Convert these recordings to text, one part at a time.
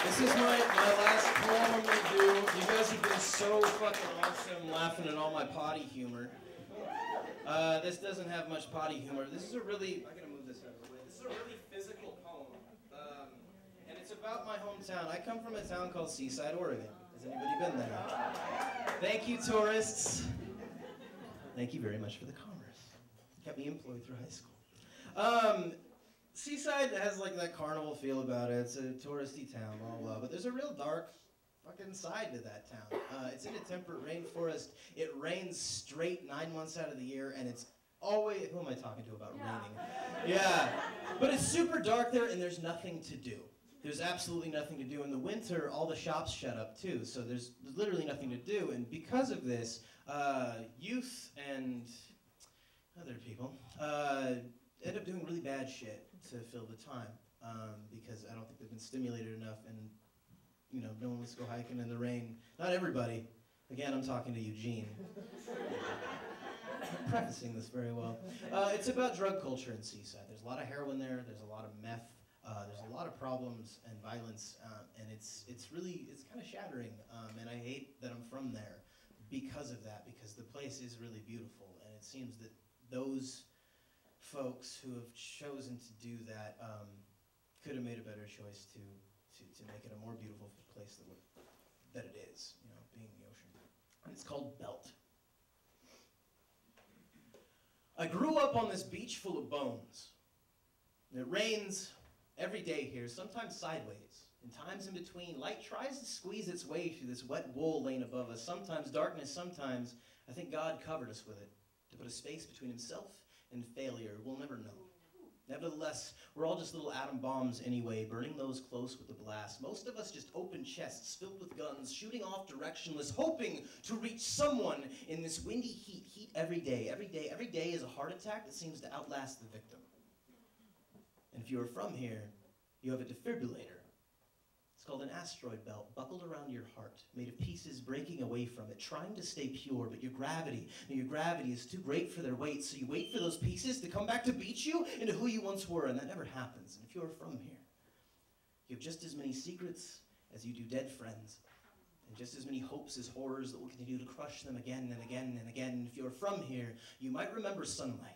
This is my last poem I'm going to do. You guys have been so fucking awesome laughing at all my potty humor. This doesn't have much potty humor. This is a really, I gotta move this out of the way. This is a really physical poem. And it's about my hometown. I come from a town called Seaside, Oregon. Has anybody been there? Thank you, tourists. Thank you very much for the commerce. Kept me employed through high school. Seaside has like that carnival feel about it. It's a touristy town, blah, blah, but there's a real dark fucking side to that town. It's in a temperate rainforest. It rains straight 9 months out of the year, and it's always, who am I talking to about raining? Yeah, but it's super dark there, and there's nothing to do. There's absolutely nothing to do. In the winter, all the shops shut up too, so there's literally nothing to do, and because of this, youth and other people end up doing really bad shit to fill the time, because I don't think they've been stimulated enough, and you know, no one wants to go hiking in the rain. Not everybody. Again, I'm talking to Eugene. I'm prefacing this very well. It's about drug culture in Seaside. There's a lot of heroin there. There's a lot of meth. There's a lot of problems and violence, and it's kind of shattering. And I hate that I'm from there because of that, because the place is really beautiful, and it seems that those folks who have chosen to do that could have made a better choice to make it a more beautiful place that it is, you know, being the ocean. And it's called Belt. I grew up on this beach full of bones. It rains every day here, sometimes sideways. In times in between, light tries to squeeze its way through this wet wool laying above us. Sometimes darkness, sometimes I think God covered us with it to put a space between himself and failure. We'll never know. Nevertheless, we're all just little atom bombs anyway, burning those close with the blast. Most of us just open chests filled with guns, shooting off directionless, hoping to reach someone in this windy heat every day. Every day is a heart attack that seems to outlast the victim. And if you are from here, you have a defibrillator. It's called an asteroid belt, buckled around your heart, made of pieces breaking away from it, trying to stay pure, but your gravity is too great for their weight, so you wait for those pieces to come back to beat you into who you once were, and that never happens. And if you're from here, you have just as many secrets as you do dead friends, and just as many hopes as horrors that will continue to crush them again and again and again. And if you're from here, you might remember sunlight.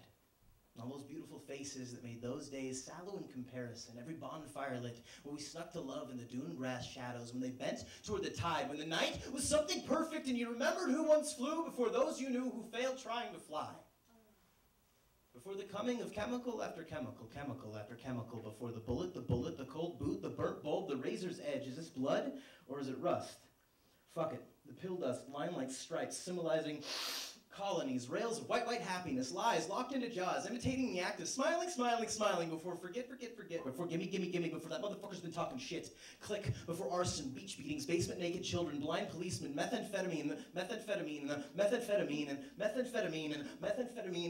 All those beautiful faces that made those days sallow in comparison, every bonfire lit, where we snuck to love in the dune grass shadows, when they bent toward the tide, when the night was something perfect and you remembered who once flew before those you knew who failed trying to fly. Before the coming of chemical after chemical, chemical after chemical, before the bullet, the cold boot, the burnt bulb, the razor's edge. Is this blood or is it rust? Fuck it. The pill dust, line like stripes, symbolizing colonies, rails of white happiness, lies locked into jaws, imitating the act of smiling before forget, before gimme, before that motherfucker's been talking shit. Click before arson, beach beatings, basement naked children, blind policemen, methamphetamine,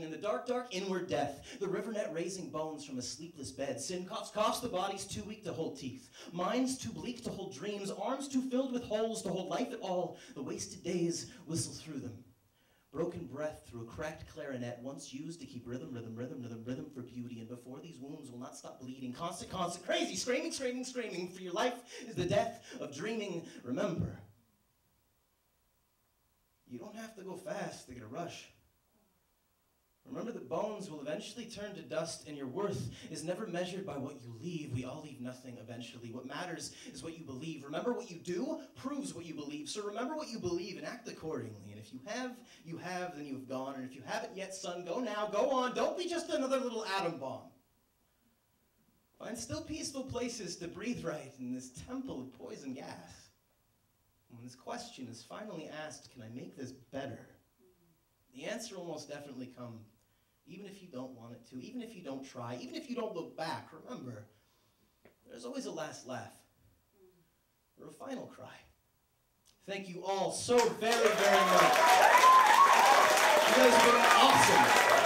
and the dark inward death. The river net raising bones from a sleepless bed. Sin coughs, the body's too weak to hold teeth. Minds too bleak to hold dreams, arms too filled with holes to hold life at all. The wasted days whistle through them. Broken breath through a cracked clarinet, once used to keep rhythm for beauty, and before these wounds will not stop bleeding. Constant, crazy, screaming, for your life is the death of dreaming. Remember, you don't have to go fast to get a rush. Remember that bones will eventually turn to dust, and your worth is never measured by what you leave. We all leave nothing eventually. What matters is what you believe. Remember, what you do proves what you believe. So remember what you believe and act accordingly. And if you have, then you've gone. And if you haven't yet, son, go now, go on. Don't be just another little atom bomb. Find still peaceful places to breathe right in this temple of poison gas. When this question is finally asked, can I make this better? The answer will most definitely come, even if you don't want it to, even if you don't try, even if you don't look back. Remember, there's always a last laugh or a final cry. Thank you all so very, very much. You guys have been awesome.